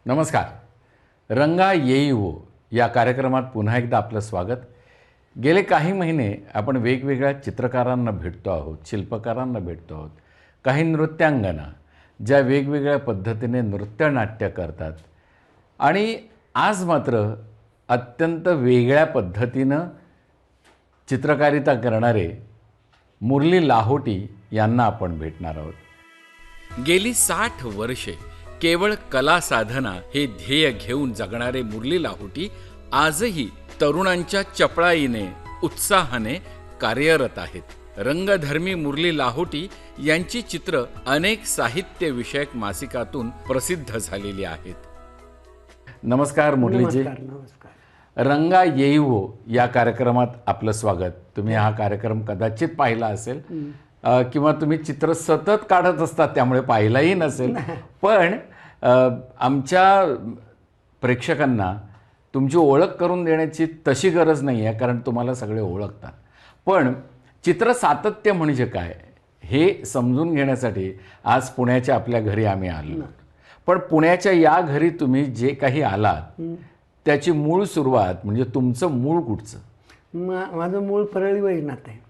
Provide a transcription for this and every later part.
नमस्कार. रंगा येई वो या कार्यक्रमात पुन्हा एकदा आपलं स्वागत. गेले काही महिने आपण वेगवेगळ्या चित्रकारांना भेटतो आहोत, शिल्पकारांना भेटतो आहोत, काही नृत्यांगना ज्या वेगवेगळ्या पद्धतीने नृत्यनाट्य करतात आणि आज मात्र अत्यंत वेगळ्या पद्धतीनं चित्रकारिता करणारे मुरली लाहोटी यांना आपण भेटणार आहोत. गेली 60 वर्षे केवळ कला साधना हे ध्येय घेऊन जगणारे मुरली लाहोटी आजही तरुणांच्या चपळाईने उत्साहाने कार्यरत आहेत. रंगधर्मी मुरली लाहोटी यांची चित्र अनेक साहित्य विषयक मासिकातून प्रसिद्ध झालेली आहेत. नमस्कार मुरलीजी. नमस्कार. रंगा येईवो या कार्यक्रमात आपलं स्वागत. तुम्ही हा कार्यक्रम कदाचित पाहिला असेल किंवा तुम्ही चित्र सतत काढत असतात त्यामुळे पाहिलाही नसेल, पण आमच्या प्रेक्षकांना तुमची ओळख करून देण्याची तशी गरज नाही आहे, कारण तुम्हाला सगळे ओळखतात. पण चित्र सातत्य म्हणजे काय हे समजून घेण्यासाठी आज पुण्याच्या आपल्या घरी आम्ही आलो. पण पुण्याच्या या घरी तुम्ही जे काही आलात त्याची मूळ सुरुवात म्हणजे तुमचं मूळ कुठचं? माझं मूळ परळी वैजनाथ आहे.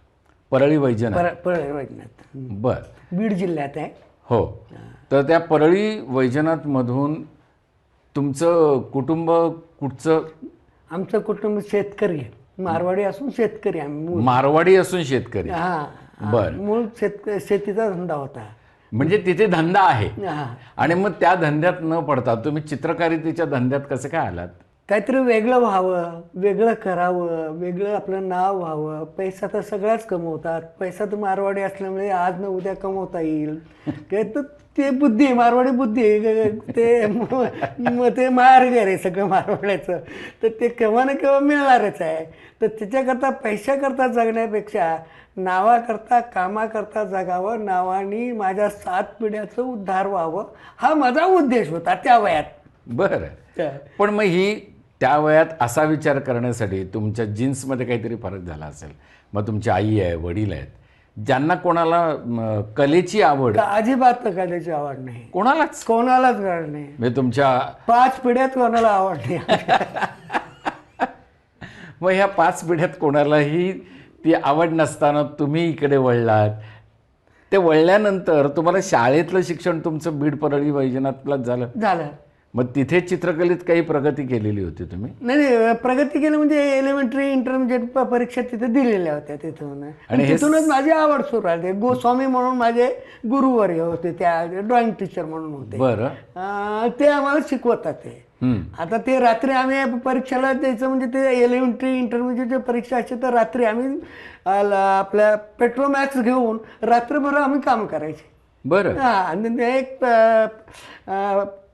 परळी वैजनाथ. परळी वैजनाथ. बर. बीड जिल्ह्यात आहे. हो. तर त्या परळी वैजनाथमधून तुमचं कुटुंब कुठचं? आमचं कुटुंब शेतकरी आहे. मारवाडी असून शेतकरी आम्ही. मारवाडी असून शेतकरी. बर. मूळ शेतीचा धंदा होता. म्हणजे तिथे धंदा आहे. हा. आणि मग त्या धंद्यात न पडता तुम्ही चित्रकारितेच्या धंद्यात कसं काय आलात? काहीतरी वेगळं व्हावं, वेगळं करावं, वेगळं आपलं नाव व्हावं. पैसा तर सगळ्याच कमवतात. पैसा तर मारवाडी असल्यामुळे आज न उद्या कमवता येईल. तर ते बुद्धी, मारवाडी बुद्धी, ते मार्ग आहे सगळं मारवाड्याचं. तर ते केव्हा ना केव्हा मिळणारच आहे. तर त्याच्याकरता पैशाकरता जगण्यापेक्षा नावाकरता कामाकरता जगावं, नावानी माझ्या 7 पिढ्याचं उद्धार व्हावं, हा माझा उद्देश होता त्या वयात. बरं. पण मग ही त्या वयात असा विचार करण्यासाठी तुमच्या जीन्समध्ये काहीतरी फरक झाला असेल. मग तुमची आई आहे, वडील आहेत, ज्यांना कोणाला कलेची आवड? अजिबात कलेची आवड नाही. कोणालाच नाही. म्हणजे तुमच्या 5 पिढ्यात कोणाला आवड नाही. मग ह्या 5 पिढ्यात कोणालाही ती आवड नसताना तुम्ही इकडे वळलात. ते वळल्यानंतर तुम्हाला शाळेतलं शिक्षण तुमचं बीड परळी वैजनाथलाच झालं. मग तिथे चित्रकलेत काही प्रगती केलेली होती तुम्ही? नाही, प्रगती केली म्हणजे एलिमेंटरी इंटरमिजिएट परीक्षा तिथे दिलेल्या होत्या तिथून. आणि तिथूनच माझी आवड सुरू झाली. गोस्वामी म्हणून माझे गुरुवर्य होते, त्या ड्रॉइंग टीचर म्हणून होते. बरं. ते आम्हाला शिकवतात. ते आता ते रात्री आम्ही परीक्षेला द्यायचं म्हणजे ते एलिमेंटरी इंटरमिजिएट परीक्षा असते, तर रात्री आम्ही आपल्या पेट्रोमॅक्स घेऊन रात्रभर आम्ही काम करायचे. बरं. आणि एक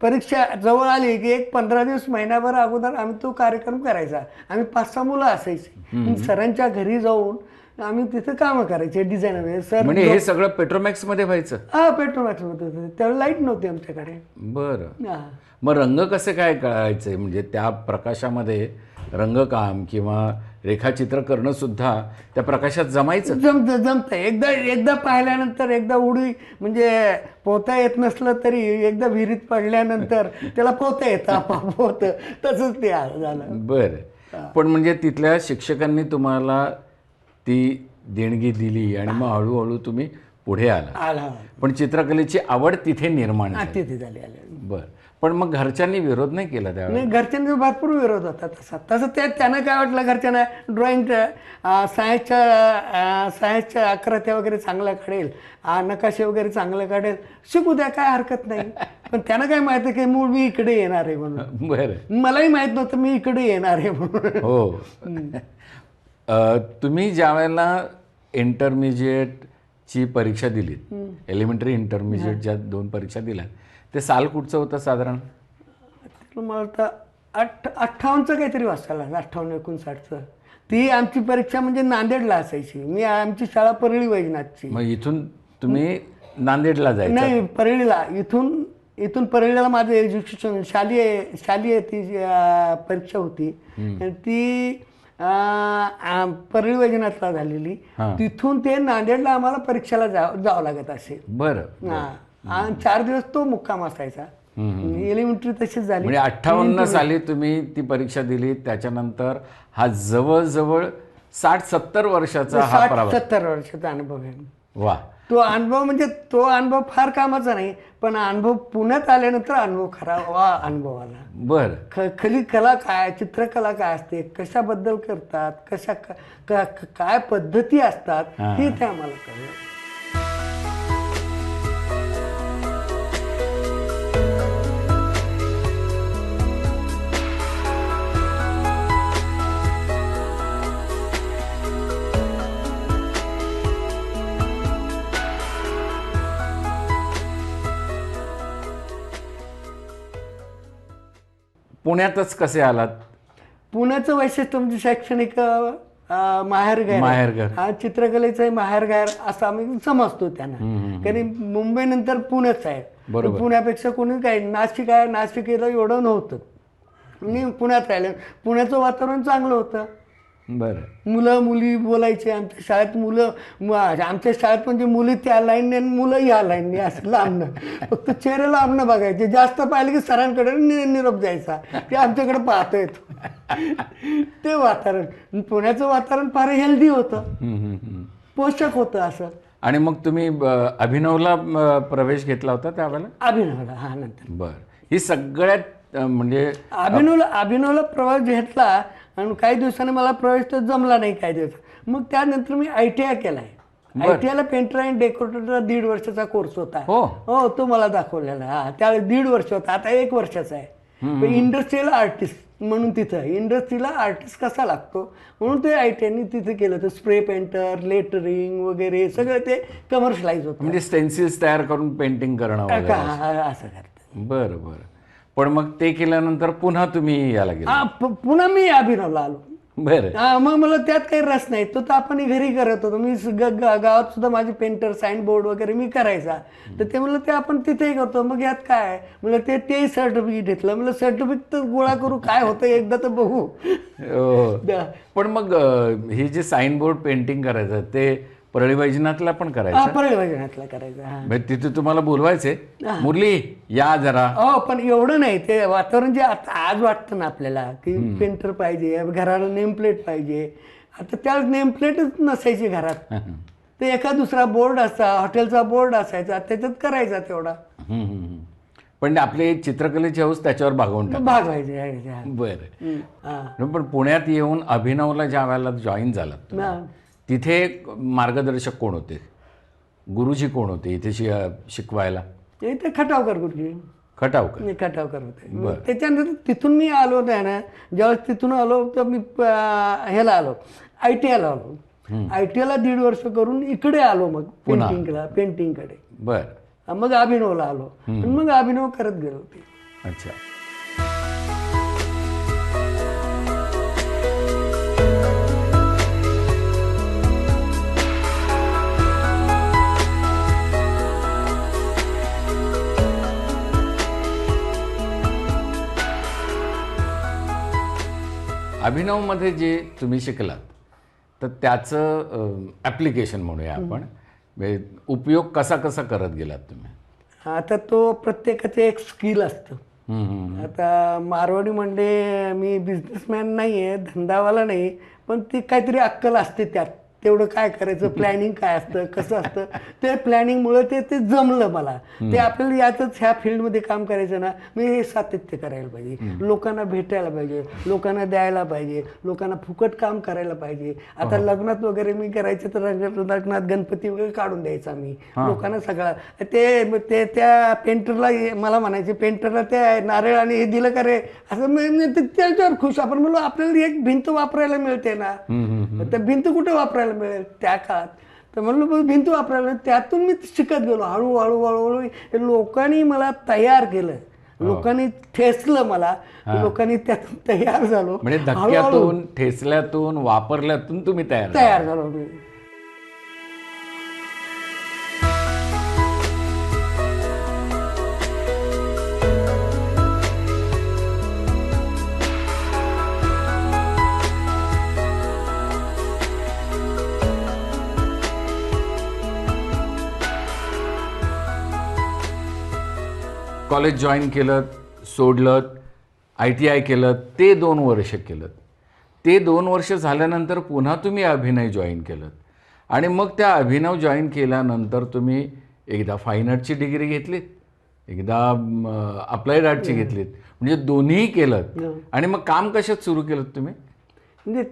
परीक्षा जवळ आली की एक 15 दिवस महिनाभर अगोदर आम्ही तो कार्यक्रम करायचा. आम्ही 5-6 मुलं असायची. सरांच्या घरी जाऊन आम्ही तिथे कामं करायचे डिझाईन. सर म्हणजे हे सगळं पेट्रोमॅक्स मध्ये व्हायचं? हा, पेट्रोमॅक्स मध्ये. त्यावेळी लाईट नव्हती आमच्याकडे. बरं. मग रंग कसे काय कळायचे? म्हणजे त्या प्रकाशामध्ये रंगकाम किंवा रेखाचित्र करणं सुद्धा त्या प्रकाशात जमायचं? जमतं. एकदा पाहिल्यानंतर, एकदा उडी म्हणजे पोहता येत नसलं तरी एकदा विहिरीत पडल्यानंतर त्याला पोहता येतं, आपोआप होतं. तसंच ते झालं. बरं. पण म्हणजे तिथल्या शिक्षकांनी तुम्हाला ती देणगी दिली आणि मग हळूहळू तुम्ही पुढे आला. पण चित्रकलेची आवड तिथे निर्माण झाली. बरं. पण मग घरच्यांनी विरोध नाही केला त्यावेळी? घरच्यांनी भरपूर विरोध होता तसं त्यांना काय वाटलं, घरच्यांना ड्रॉइंगच्या सायन्सच्या आकृत्या वगैरे चांगल्या काढेल, नकाशे वगैरे चांगले काढेल, शिकू द्या, काय हरकत नाही. पण त्यांना काय माहिती की मूळ मी इकडे येणार आहे म्हणून. बरं. मलाही माहित नव्हतं मी इकडे येणार आहे म्हणून. हो. तुम्ही ज्या वेळेला इंटरमिजिएटची परीक्षा दिलीत, एलिमेंटरी इंटरमिजिएट ज्या 2 परीक्षा दिल्या, ते साल कुठचं होतं साधारण? मला तर 58चं काहीतरी वाचायला, 58-59चं. ती आमची परीक्षा म्हणजे नांदेडला असायची. आमची शाळा परळी वैजनाथची. मग इथून तुम्ही नांदेडला जायचं? नाही, परळीला. इथून परळीला माझं एज्युकेशन शालेय ती परीक्षा होती. ती परळी वैजनाथला झालेली. तिथून ते नांदेडला आम्हाला परीक्षेला जावं लागत असे. बरं. आणि 4 दिवस तो मुक्काम असायचा. एलिमेंटरी तशीच झाली. म्हणजे 58 साली तुम्ही ती परीक्षा दिली, त्याच्यानंतर हा जवळजवळ 60-70 वर्षाचा हा 60-70 वर्षाचा अनुभव आहे. वा. तो अनुभव म्हणजे तो अनुभव फार कामाचा नाही, पण अनुभव पुण्यात आल्यानंतर अनुभव खरा अनुभव आला. बर. खरी कला काय, चित्रकला काय असते, कशाबद्दल करतात, काय पद्धती असतात, हे ते आम्हाला कळलं. पुण्यातच कसे आलात? पुण्याचं वैशिष्ट्य म्हणजे शैक्षणिक माहेरघर माहेरघर. हा चित्रकलेचं माहेरघर असं आम्ही समजतो त्यांना. कारण मुंबईनंतर पुणेच आहे. बरोबर. पुण्यापेक्षा कोणी काय, नाशिक आहे, नाशिकला एवढं नव्हतं. मी पुण्यात राहिले. पुण्याचं वातावरण चांगलं होतं. बरं. मुलं मुली बोलायचे आमच्या शाळेत. आमच्या शाळेत म्हणजे मुली त्या लाईनने आणि मुलं या लाईनने असं लांबणं. फक्त चेहऱ्याला लांबणं बघायचे. जास्त पाहिलं की सरांकडे निरोप जायचा, ते आमच्याकडे पाहतोय. ते वातावरण, पुण्याचं वातावरण फार हेल्दी होतं, पोषक होतं असं. आणि मग तुम्ही अभिनवला प्रवेश घेतला होता त्यावेळेला? अभिनवला, हा, नंतर. बरं. ही सगळ्यात म्हणजे अभिनवला प्रवेश घेतला आणि काही दिवसांनी मला प्रवेश तर जमला नाही काही दिवस. मग त्यानंतर मी ITI केलाय. ITIला पेंटर आणि डेकोरेटरचा 1.5 वर्षाचा कोर्स होता. हो, तो मला दाखवलेला. हा, त्यावेळेस 1.5 वर्ष होता, आता 1 वर्षाचा आहे. इंडस्ट्रियल आर्टिस्ट म्हणून तिथं इंडस्ट्रीला आर्टिस्ट कसा लागतो म्हणून ते ITIने तिथे केलं होतं. स्प्रे पेंटर, लेटरिंग वगैरे सगळं ते कमर्शलाइज होतं. म्हणजे स्टेन्सिल्स तयार करून पेंटिंग करणं वगैरे. असं करतं. बरं बरं. पण मग ते केल्यानंतर पुन्हा तुम्ही याला गेला? पुन्हा मी अभिनवला आलो. बरं. मग मला त्यात काही रस नाही. तो तर आपण घरी करत होतो. मी गावात सुद्धा माझे पेंटर, साईन बोर्ड वगैरे मी करायचा. तर ते म्हणलं ते आपण तिथेही करतो. मग यात काय म्हणलं ते सर्टिफिकेट घेतलं. म्हणलं सर्टिफिकेट तर गोळा करू, काय होतं एकदा तर बघू. पण मग हे जे साईन बोर्ड पेंटिंग करायचं ते परळी वैजनाथला पण करायचं? परळी वैजनाथला करायचं. तिथे तुम्हाला बोलवायचे, मुरली या जरा? हो, पण एवढं नाही. ते वातावरण जे आता आज वाटतं ना आपल्याला की पेंटर पाहिजे, घराला नेम प्लेट पाहिजे. आता त्या नेम प्लेटच नसायची घरात. ते एका दुसरा बोर्ड असा, हॉटेलचा बोर्ड असायचा, त्याच्यात करायचा तेवढा. पण आपले चित्रकलेची हौस त्याच्यावर भागवायचे. बरं. पण पुण्यात येऊन अभिनवला ज्या वेळेला जॉईन झालात तिथे मार्गदर्शक कोण होते, गुरुजी कोण होते इथे शिकवायला? ते खटावकर गुरुजी. खटावकर होते. त्याच्यानंतर तिथून मी आलो ना, ज्यावेळेस तिथून आलो तर मी ह्याला आलो, ITIला आलो. ITIला 1.5 वर्ष करून इकडे आलो मग पेंटिंगकडे. बरं. मग अभिनवला आलो आणि मग अभिनव करत गेलो ते. अच्छा. अभिनवमध्ये जे तुम्ही शिकलात तर त्याचं ॲप्लिकेशन म्हणूया आपण, उपयोग कसा करत गेलात तुम्ही? आता तो प्रत्येकाचं एक स्किल असतं. आता मारवाडी म्हणजे मी बिझनेसमॅन नाही आहे, धंदावाला नाही, पण ती काहीतरी अक्कल असते त्यात. तेवढं काय करायचं, प्लॅनिंग काय असतं, कसं असतं, ते प्लॅनिंगमुळे ते जमलं मला. ते आपल्याला यातच ह्या फील्डमध्ये काम करायचं ना, मी हे सातत्य करायला पाहिजे, लोकांना भेटायला पाहिजे, लोकांना द्यायला पाहिजे, लोकांना फुकट काम करायला पाहिजे. आता लग्नात वगैरे मी करायचं तर लग्नात गणपती वगैरे काढून द्यायचा मी लोकांना सगळं. ते त्या पेंटरला मला म्हणायचे, पेंटरला ते नारळ आणि हे दिलं का रे असं, त्याच्यावर खुश. आपण म्हणलो आपल्याला एक भिंत वापरायला मिळते ना, तर भिंत कुठे वापरायला मिळेल त्या काळात. तर म्हणलं भिंत वापरायला, त्यातून मी शिकत गेलो हळूहळू. लोकांनी मला तयार केलं, लोकांनी ठेचलं मला, लोकांनी त्यातून तयार झालो. म्हणजे धक्क्यातून, ठेचल्यातून, वापरल्यातून तुम्ही तयार झालो मी. कॉलेज जॉईन केलं, सोडलं, ITI केलं, ते 2 वर्ष केलं. ते 2 वर्ष झाल्यानंतर पुन्हा तुम्ही अभिनय जॉईन केलं आणि मग त्या अभिनव जॉईन केल्यानंतर तुम्ही एकदा फाईन आर्टची डिग्री घेतलीत, एकदा अप्लाइड आर्टची घेतलीत, म्हणजे दोन्ही केलं. आणि मग काम कशात सुरू केलं तुम्ही? म्हणजे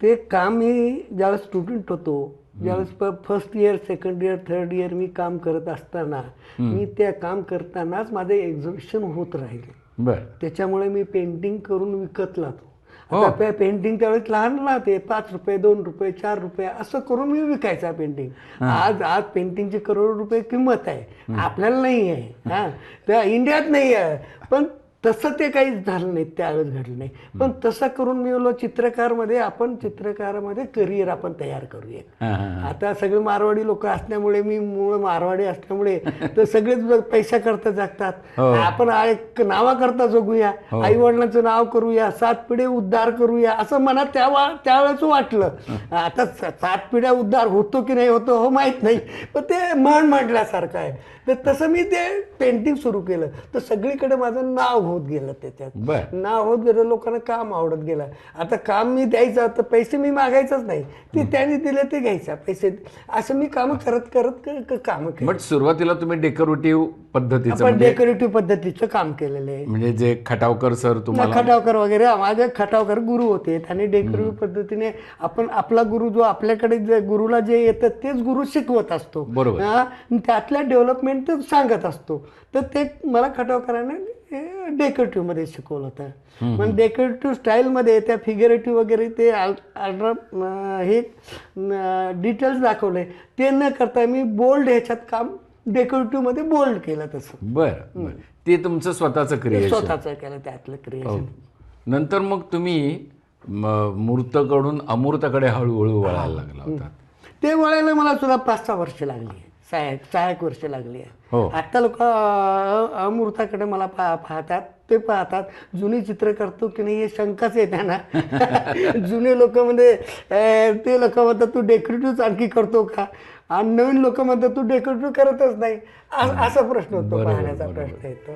ते काम मी ज्यावेळेस स्टुडंट होतो, ज्यावेळेस first year, second year, third year मी काम करत असताना, मी त्या काम करतानाच माझे एक्झिबिशन होत राहिले. बरं. त्याच्यामुळे मी पेंटिंग करून विकत लावतो. आता पेंटिंग त्यावेळेस लहान राहते, 5 रुपये, 2 रुपये, 4 रुपये असं करून मी विकायचा पेंटिंग. आज पेंटिंगची करोड रुपये किंमत आहे, आपल्याला नाही आहे, हा त्या इंडियात नाही आहे. पण तसं ते काहीच झालं नाही, त्यावेळेस घडलं नाही. पण तसं करून मी बोललो चित्रकारामध्ये करिअर आपण तयार करूया. आता सगळे मारवाडी लोक असल्यामुळे, मी मूळ मारवाडी असल्यामुळे तर सगळेच पैसा करता जगतात. आपण एक नावाकरता जगूया, आई वडिलांचं नाव करूया, 7 पिढ्या उद्धार करूया असं मनात त्यावेळेस वाटलं. आता 7 पिढ्या उद्धार होतो की नाही होतो हो माहीत नाही, पण ते म्हटल्यासारखं आहे. तर तसं मी ते पेंटिंग सुरू केलं, तर सगळीकडे माझं नाव होत गेलं. त्याच्यात नाव होत गेलं, लोकांना काम आवडत गेलं. आता काम मी द्यायचं तर पैसे मी मागायचंच नाही, ते त्यांनी दिले ते घ्यायचा पैसे, असं मी काम करत काम केलं. बट सुरुवातीला तुम्ही डेकोरेटिव्ह पद्धतीचं, आपण डेकोरेटिव्ह पद्धतीचं काम केलेलं आहे. म्हणजे जे खटावकर सर तुम्हाला, खटावकर वगैरे माझे खटावकर गुरु होते, आणि डेकोरेटिव्ह पद्धतीने आपण आपला गुरु जो आपल्याकडे गुरुला जे येतं तेच गुरु शिकवत असतो. बरोबर. त्यातल्या डेव्हलपमेंट सांगत असतो. तर ते मला खटावकरांना डेकोरेटिव्ह मध्ये शिकवलं होतं. पण डेकोरेटिव्ह स्टाईलमध्ये त्या फिगरेटिव्ह वगैरे ते हे डिटेल्स दाखवले, ते न करता मी बोल्ड ह्याच्यात काम डेकोरेटिव्ह मध्ये बोल्ड केलं. तसं बरं, ते तुमचं स्वतःचं क्रिएशन, स्वतःच केलं त्यातलं क्रिएशन. नंतर मग तुम्ही मूर्तकडून अमूर्तकडे हळूहळू वळायला लागला होता. ते वळायला मला सुद्धा 5-6 वर्ष लागली, 6-1 वर्ष लागली आहे. आता लोक अमूर्ताकडे मला पाहतात, ते पाहतात जुनी चित्र करतो की नाही हे शंकाच आहे त्यांना. जुने लोक म्हणजे ते लोक म्हणतात तू डेकोरेटिव्ह आणखी करतो का, आणि नवीन लोक म्हणतात तू डेकोरेटिव्ह करतच नाही, असा प्रश्न होतो, पाहण्याचा प्रश्न येतो.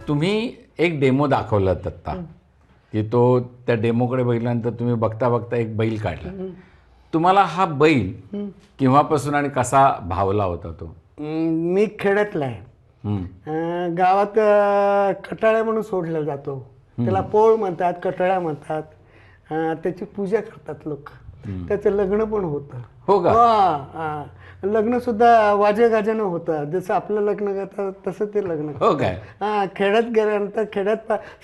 तुम्ही एक डेमो दाखवलात आत्ता, की तो त्या डेमोकडे बघितल्यानंतर तुम्ही बघता बघता एक बैल काढला. तुम्हाला हा बैल केव्हापासून आणि कसा भावला होता तो? मी खेड्यातला आहे. गावात कटाळ्या म्हणून सोडला जातो, त्याला पोळ म्हणतात, कटाळ्या म्हणतात. त्याची पूजा करतात लोक, त्याचं लग्न पण होतं. हो का? लग्न सुद्धा वाजे गाजानं होतं, जसं आपलं लग्न करतात तसं ते लग्न. हो काय? खेड्यात गेल्यानंतर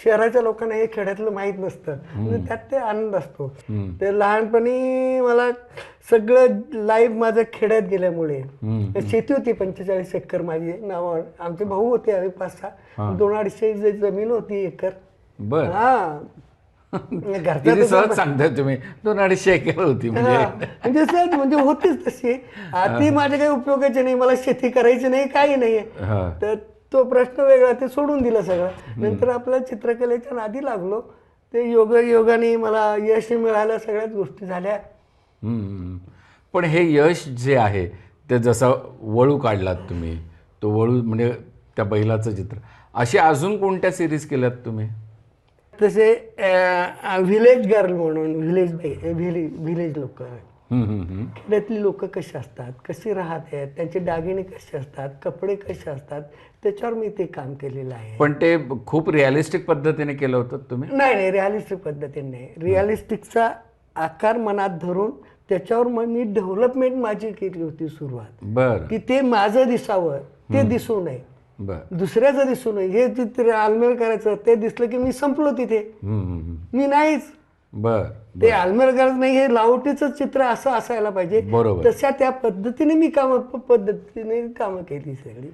शहराच्या लोकांना हे खेड्यातलं माहीत नसतं, म्हणजे त्यात ते आनंद असतो. ते लहानपणी मला सगळं लाईफ माझं खेड्यात गेल्यामुळे, शेती होती 45 एकर माझी नावावर, आमचे भाऊ होते, आम्ही 5-6, 200-250 जमीन होती एकर. बर. सहज सांगताय तुम्ही, 200-250 एकर होती म्हणजे सहज म्हणजे होतीच तशी. ती माझ्या काही उपयोगाची नाही, मला शेती करायची नाही, काही नाही. तर तो प्रश्न वेगळा, ते सोडून दिलं सगळं. नंतर आपल्या चित्रकलेच्या नादी लागलो, ते योगाने मला यश मिळालं, सगळ्याच गोष्टी झाल्या. पण हे यश जे आहे ते जसं वळू काढलात तुम्ही, तो वळू म्हणजे त्या बैलाचं चित्र, अशी अजून कोणत्या सिरीज केल्यात तुम्ही? तसे व्हिलेज गर्ल म्हणून, व्हिलेज लोक, खेड्यातली लोक कशी असतात, कशी राहतात, त्यांचे दागिने कसे असतात, कपडे कसे असतात, त्याच्यावर मी ते काम केलेलं आहे. पण ते खूप रिअलिस्टिक पद्धतीने केलं होतं तुम्ही? नाही, रिअलिस्टिक पद्धतीने नाही. रिअलिस्टिकचा आकार मनात धरून त्याच्यावर मग मी डेव्हलपमेंट माझी केली होती सुरुवात, बरं की ते माझं दिसावं, ते दिसू नये, बरं. दुसऱ्याचं दिसू नये. हे चित्र आलमेल करायचं, ते दिसलं की मी संपलो तिथे, मी नाहीच. बरं ते आलमेल करायचं नाही, हे लावटीचं चित्र असं असायला पाहिजे. बरोबर. तशा त्या पद्धतीने मी कामं केली सगळी.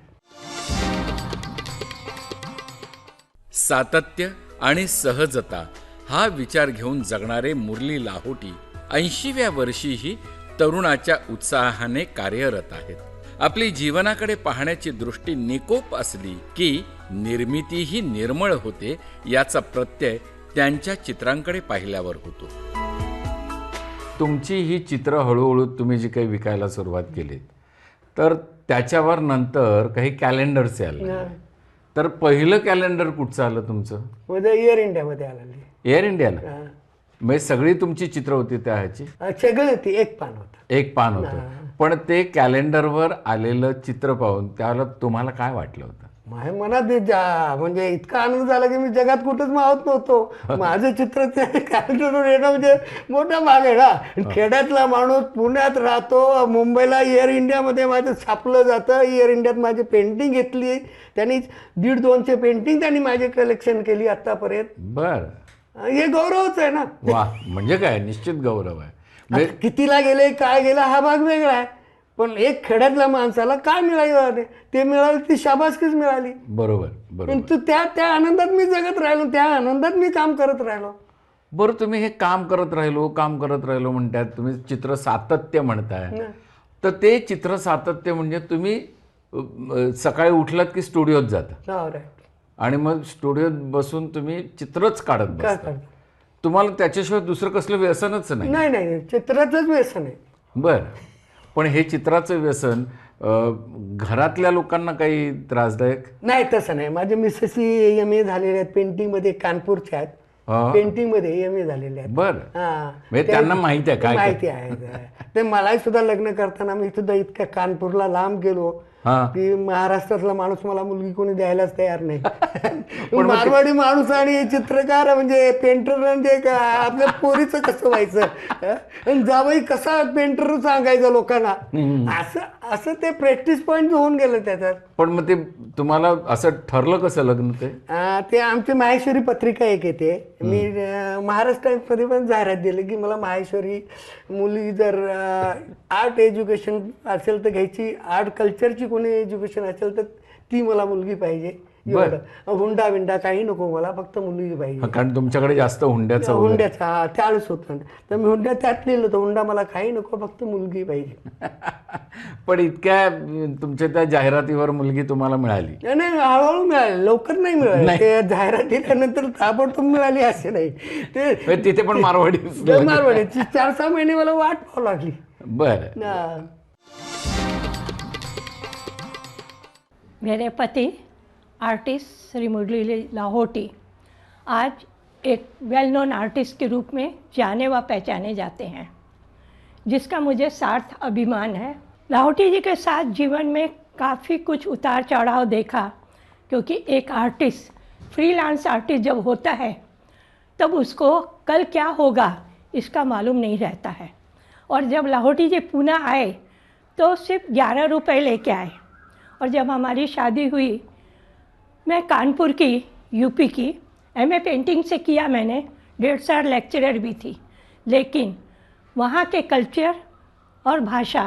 सातत्य आणि सहजता हा विचार घेऊन जगणारे मुरली लाहोटी 80व्या वर्षीही तरुणाच्या उत्साहाने कार्यरत आहेत. आपली जीवनाकडे पाहण्याची दृष्टी निकोप असली की निर्मितीही निर्मळ होते, याचा प्रत्यय त्यांच्या चित्रांकडे पाहिल्यावर होतो. तुमची ही चित्र हळूहळू तुम्ही जी काही विकायला सुरुवात केलीत, तर त्याच्यावर नंतर काही कॅलेंडर्स आले. तर पहिलं कॅलेंडर कुठचं आलं तुमचं? म्हणजे एअर इंडियामध्ये आलेली. एअर इंडियाला? म्हणजे सगळी तुमची चित्र होती त्या ह्याची? सगळी होती, एक पान होतं. एक पान होतं. पण ते कॅलेंडरवर आलेलं चित्र पाहून त्याला तुम्हाला काय वाटलं होतं? माझ्या मनात म्हणजे इतका आनंद झाला की मी जगात कुठंच मावत नव्हतो. माझं चित्र त्या कॅलेंडरवर येणं म्हणजे मोठा भाग आहे ना. खेड्यातला माणूस पुण्यात राहतो, मुंबईला एअर इंडियामध्ये माझं छापलं जातं. एअर इंडियात माझी पेंटिंग घेतली त्यांनी, 150-200 पेंटिंग त्यांनी माझी कलेक्शन केली आतापर्यंत. बर, हे गौरवच आहे ना. वा, म्हणजे काय, निश्चित गौरव आहे. आता कितीला गेले, काय गेला हा भाग वेगळा आहे, पण एक खेड्यातल्या माणसाला काय मिळालं, ते मिळालं, ती शाबासकीच मिळाली. बरोबर बरोबर. पण त्या आनंदात मी जगत राहिलो, त्या आनंदात मी काम करत राहिलो. बरं, तुम्ही हे काम करत राहिलो म्हणतात, तुम्ही चित्र सातत्य म्हणताय. तर ते चित्र सातत्य म्हणजे तुम्ही सकाळी उठलात की स्टुडिओत जाता आणि मग स्टुडिओत बसून तुम्ही चित्रच काढत बसता. तुम्हाला त्याच्याशिवाय दुसरं कसलं व्यसनच नाही? नाही, चित्राचंच व्यसन आहे. बरं, पण हे चित्राचं व्यसन घरातल्या लोकांना काही त्रासदायक नाही? तसं नाही. माझे मिसेस MA झालेले आहेत पेंटिंगमध्ये, कानपूरच्या आहेत, पेंटिंगमध्ये MA झालेले आहेत. बरं, त्यांना माहिती आहे काय? माहिती आहे. ते मलाही सुद्धा लग्न करताना मी सुद्धा इतक्या कानपूरला लांब गेलो की महाराष्ट्रातला माणूस मला मुलगी कोणी द्यायलाच तयार नाही. मारवाडी माणूस आणि चित्रकार म्हणजे पेंटर, म्हणजे आपल्या पोरीचं कसं व्हायचं, जावई कसा पेंटर सांगायचं लोकांना, असं ते प्रॅक्टिस पॉईंट होऊन गेलं त्याच्यात. पण मग ते तुम्हाला असं ठरलं कसं लग्न? ते आमची माहेश्वरी पत्रिका एक येते, मी महाराष्ट्रामध्ये पण जाहिरात दिली की मला माहेश्वरी मुली जर आर्ट एज्युकेशन असेल तर घ्यायची, आर्ट कल्चरची कोणी एज्युकेशन असेल तर ती मला मुलगी पाहिजे. एवढं हुंडा बिंडा काही नको मला, फक्त मुलगी पाहिजे. कारण तुमच्याकडे जास्त हुंड्याचा त्यावेळेस होतं, तर मी हुंड्या त्यात लिहिलं होतं, हुंडा मला काही नको, फक्त मुलगी पाहिजे. पण इतक्या तुमच्या त्या जाहिरातीवर मुलगी तुम्हाला मिळाली? नाही, हळूहळू मिळाली, लवकर नाही मिळाली. ते जाहिरात दिल्यानंतर ताबडतोब मिळाली असे नाही. ते तिथे पण मारवाडी 4-6 महिने मला वाट पाहावं लागली. बरं. मेरे पति आर्टिस्ट श्री मुरली लाहोटी आज एक वेल नोन आर्टिस्ट के रूप में जाने व पहचाने जाते हैं, जिसका मुझे सार्थ अभिमान है। लाहोटी जी के साथ जीवन में काफ़ी कुछ उतार चढ़ाव देखा, क्योंकि एक आर्टिस्ट, फ्रीलांस आर्टिस्ट जब होता है तब उसको कल क्या होगा इसका मालूम नहीं रहता है। और जब लाहोटी जी पूना आए तो सिर्फ 11 रुपये लेके आए, और जब हमारी शादी हुई, मैं कानपुर की, यूपी की, MA पेंटिंग से किया मैंने, 1.5 साल लेक्चरर भी थी, लेकिन वहाँ के कल्चर और भाषा,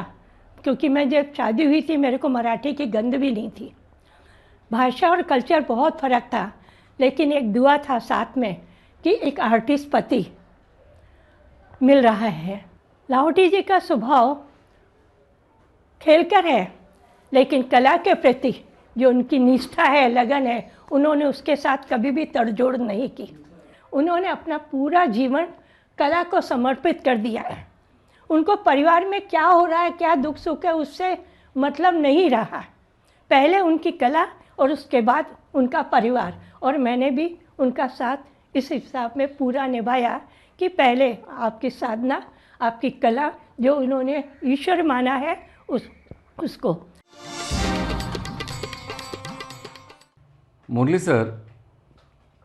क्योंकि मैं जब शादी हुई थी मेरे को मराठी की गंध भी नहीं थी, भाषा और कल्चर बहुत फ़र्क था। लेकिन एक दुआ था साथ में कि एक आर्टिस्ट पति मिल रहा है। लाहोटी जी का स्वभाव खेलकर है, लेकिन कला के प्रति जो उनकी निष्ठा है, लगन है, उन्होंने उसके साथ कभी भी तड़जोड़ नहीं की। उन्होंने अपना पूरा जीवन कला को समर्पित कर दिया है। उनको परिवार में क्या हो रहा है, क्या दुख सुख है, उससे मतलब नहीं रहा। पहले उनकी कला और उसके बाद उनका परिवार, और मैंने भी उनका साथ इस हिसाब में पूरा निभाया कि पहले आपकी साधना, आपकी कला, जो उन्होंने ईश्वर माना है, उसको। मुरली सर,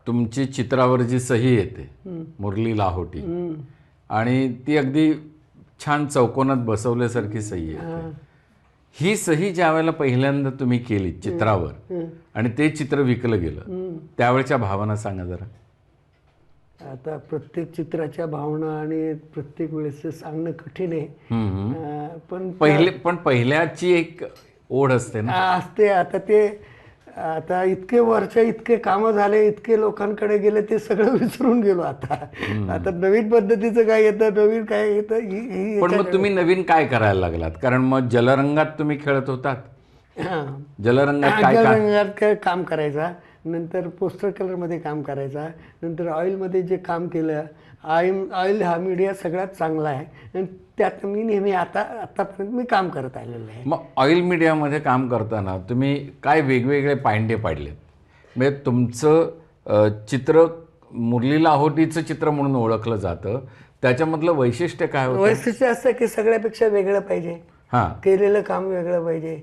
तुमची चित्रावर जी सही येते मुरली लाहोटी, आणि ती अगदी छान चौकोनात बसवल्यासारखी सही येते. ही सही ज्या वेळेला पहिल्यांदा तुम्ही केली चित्रावर आणि ते चित्र विकलं गेलं, त्यावेळच्या भावना सांगा जरा. आता प्रत्येक चित्राच्या भावना आणि प्रत्येक वेळेस सांगणं कठीण आहे. पण पहिल्याची एक ओढ असते ना. असते. आता इतके वर्ष इतके कामं झाले, इतके लोकांकडे गेले, ते सगळं विसरून गेलो. आता नवीन पद्धतीचं काय येतं, नवीन काय येतं. पण मग तुम्ही नवीन काय करायला लागलात? कारण मग जलरंगात तुम्ही खेळत होतात. जलरंगात काम करायचा, नंतर पोस्टर कलरमध्ये काम करायचा, नंतर ऑइलमध्ये जे काम केलं. ऑइल हा मीडिया सगळ्यात चांगला आहे आणि त्यात मी नेहमी आतापर्यंत मी काम करत आलेलं आहे. मग ऑइल मीडियामध्ये काम करताना तुम्ही काय वेगवेगळे पायंडे पाडलेत? म्हणजे तुमचं चित्र मुरली लाहोटीचं चित्र म्हणून ओळखलं जातं, त्याच्यामधलं वैशिष्ट्य काय होतं? वैशिष्ट्य असं की सगळ्यापेक्षा वेगळं पाहिजे, केलेलं काम वेगळं पाहिजे,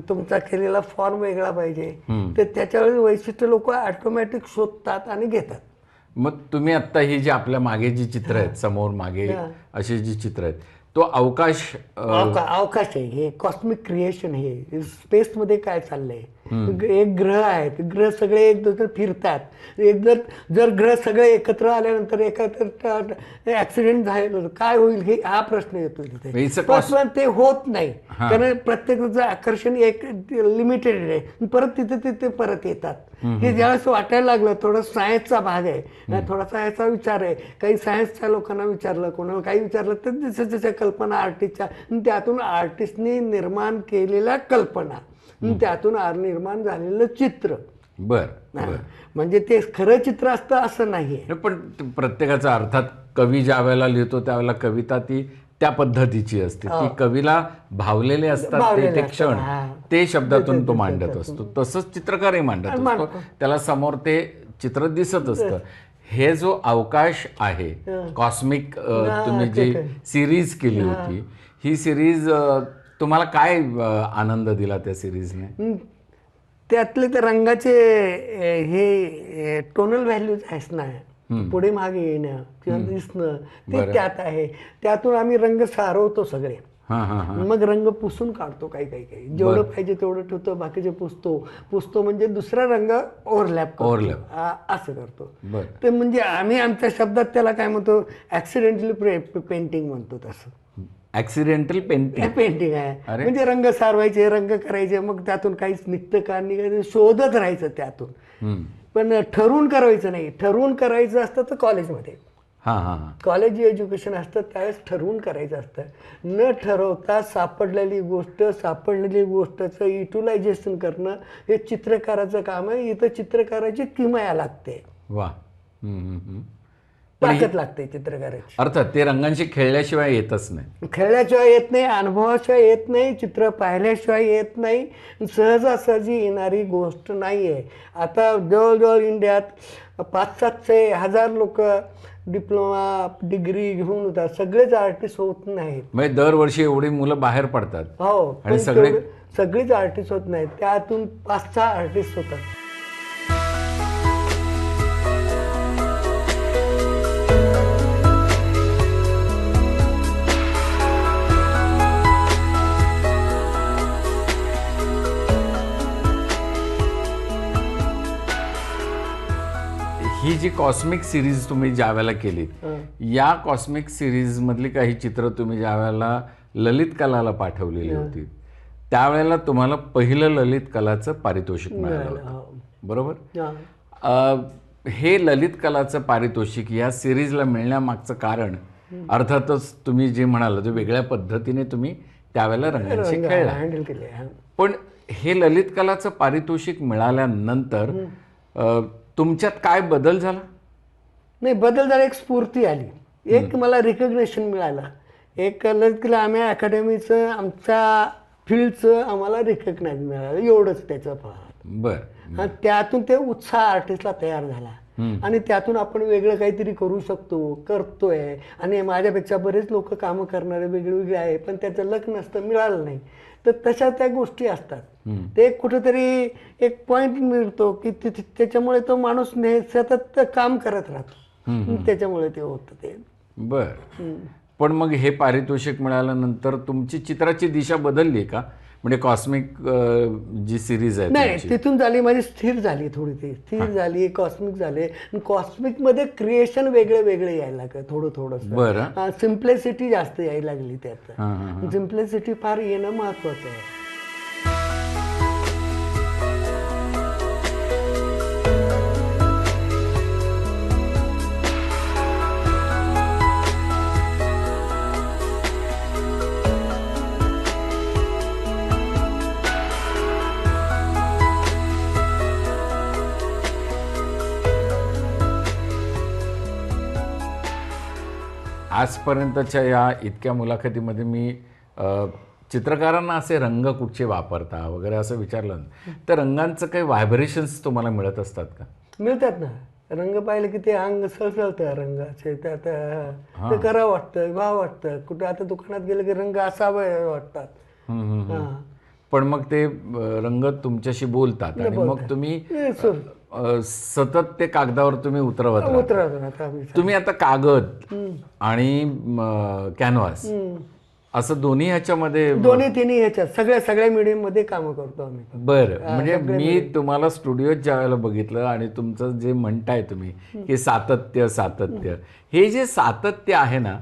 तुमचा केलेला फॉर्म वेगळा पाहिजे. तर त्याच्यावर वैशिष्ट्य लोक ऑटोमॅटिक शोधतात आणि घेतात. मग तुम्ही आत्ता ही जी आपल्या मागे जी चित्र आहेत, समोर मागे अशी जी चित्र आहेत, तो अवकाश आहे. हे कॉस्मिक क्रिएशन. हे स्पेसमध्ये काय चाललंय. एक ग्रह आहेत, ग्रह सगळे एक दुसरे फिरतात. जर ग्रह सगळे एकत्र आल्यानंतर एकत्र ऍक्सिडेंट झालं काय होईल, हे हा प्रश्न येतो तिथे. पण ते होत नाही, कारण प्रत्येकाचं आकर्षण एक लिमिटेड आहे. परत तिथे परत येतात. हे ज्यावेळेस वाटायला लागलं थोडं सायन्सचा भाग आहे, थोडासा याचा विचार आहे. काही सायन्सच्या लोकांना विचारलं, कोणाला काही विचारलं, तर जसं कल्पना आर्टिस्टच्या, त्यातून आर्टिस्टने निर्माण केलेल्या कल्पना, त्यातून निर्माण झालेलं चित्र. म्हणजे ते खरं चित्र असतं असं नाहीये. पण प्रत्येकाचा अर्थात कवी ज्या वेळेला लिहितो त्यावेळेला कविता ती त्या पद्धतीची असते, ती कवीला भावलेले असतात ते क्षण, ते शब्दातून तो मांडत असतो. तसंच चित्रकारही मांडत असतो, त्याला समोर ते चित्र दिसत असतं. हे जो अवकाश आहे, कॉस्मिक, तुम्ही जी सिरीज केली होती, ही सिरीज तुम्हाला काय आनंद दिला त्या सिरीजने? त्यातले तर रंगाचे हे टोनल व्हॅल्यूज आहेत ना, पुढे मागे येणं किंवा दिसणं, ते त्यात आहे. त्यातून आम्ही रंग सारवतो सगळे. मग रंग पुसून काढतो. काही जेवढं पाहिजे तेवढं ठेवतो, बाकीचे पुसतो म्हणजे दुसरा रंग ओव्हरलॅप असं करतो. ते म्हणजे आम्ही आमच्या शब्दात त्याला काय म्हणतो, ऍक्सिडेंटली पेंटिंग म्हणतो. तसं ऍक्सिडेंटल पेंटिंग आहे. म्हणजे रंग सारवायचे, रंग करायचे, मग त्यातून काहीच निघतं का निघायचं शोधत राहायचं त्यातून. पण ठरवून करायचं नाही. ठरवून करायचं असतं तर कॉलेजमध्ये, कॉलेज एज्युकेशन असतं त्यावेळेस ठरवून करायचं असतं. न ठरवता सापडलेली गोष्टचं युटिलायझेशन करणं हे चित्रकाराचं काम आहे. इथं चित्रकाराची किमया लागते, ताकद लागते चित्रकाराची. अर्थात ते रंगांशी खेळल्याशिवाय येतच नाही. खेळल्याशिवाय येत नाही, अनुभवाशिवाय येत नाही, चित्र पाहिल्याशिवाय येत नाही, सहजासहजी येणारी गोष्ट नाही आहे. आता जवळजवळ इंडियात 500-700 लोक डिप्लोमा डिग्री घेऊन होतात. सगळेच आर्टिस्ट होत नाहीत. म्हणजे दरवर्षी एवढी मुलं बाहेर पडतात. हो, आणि सगळीच आर्टिस्ट होत नाहीत. त्यातून 5-6 आर्टिस्ट होतात. ही जी कॉस्मिक सिरीज तुम्ही ज्या वेळेला केली, या कॉस्मिक सिरीज मधली काही चित्र तुम्ही ज्या वेळेला ललित कलाला पाठवलेली होती, त्यावेळेला तुम्हाला पहिलं ललित कलाचं पारितोषिक मिळालं होतं, बरोबर? हे ललित कलाचं पारितोषिक या सिरीजला मिळण्यामागचं कारण अर्थातच तुम्ही जे म्हणाल, जो वेगळ्या पद्धतीने तुम्ही त्यावेळेला रंगांशी खेळला. पण हे ललित कलाचं पारितोषिक मिळाल्यानंतर तुमच्यात काय बदल झाला? नाही, बदल झाला, एक स्फूर्ती आली, एक मला रिकग्नेशन मिळालं. एक ललित कला आम्ही अकॅडमीचं, आमच्या फील्डचं आम्हाला रिकग्नाइज मिळालं, एवढंच त्याचं बरं. त्यातून ते उत्साह आर्टिस्टला तयार झाला आणि त्यातून आपण वेगळं काहीतरी करू शकतो, करतोय. आणि माझ्यापेक्षा बरेच लोक कामं करणारे वेगवेगळे आहे, पण त्याचं लक नसतं, मिळालं नाही. तर तशा त्या गोष्टी असतात. ते कुठेतरी एक पॉइंट मिळतो की त्याच्यामुळे तो माणूस सतत काम करत राहतो. त्याच्यामुळे ते होतं ते. बर. पण मग हे पारितोषिक मिळाल्यानंतर तुमची चित्राची दिशा बदलली का? म्हणजे कॉस्मिक जी सिरीज आहे नाही, तुमची. तिथून झाली माझी स्थिर झाली थोडी, ती स्थिर झाली, कॉस्मिक झाले. कॉस्मिकमध्ये क्रिएशन वेगळे वेगळे यायला लागलं थोडं थोडंसं. बरं. सिम्प्लिसिटी जास्त यायला लागली त्यात. हां, हां, सिम्प्लिसिटी फार येणं महत्वाचं आहे. आजपर्यंतच्या या इतक्या मुलाखतीमध्ये मी चित्रकारांना असे रंग कुठचे वापरता वगैरे असं विचारलं ना, तर रंगांचं काही व्हायब्रेशन्स तुम्हाला मिळत असतात का? मिळतात ना. रंग पाहिले की ते अंग सळसळतं रंगाचे. त्यात ते करावं वाटतं, व्हावं वाटतं. कुठं आता दुकानात गेलं की रंग असावं वाटतात. हां. पण मग ते रंग तुमच्याशी बोलतात आणि मग तुम्ही सतत ते कागदावर तुम्ही उतरवत राहता. उतरवतात आम्ही. तुम्ही आता कागद आणि कॅनव्हास असं दोन्ही ह्याच्यामध्ये. दोन्ही तिन्ही ह्याच्यात सगळ्या मीडियम मध्ये कामं करतो आम्ही. बरं. म्हणजे मी तुम्हाला स्टुडिओत ज्या वेळेला बघितलं आणि तुमचं जे म्हणताय तुम्ही की सातत्य सातत्य, हे जे सातत्य आहे ना,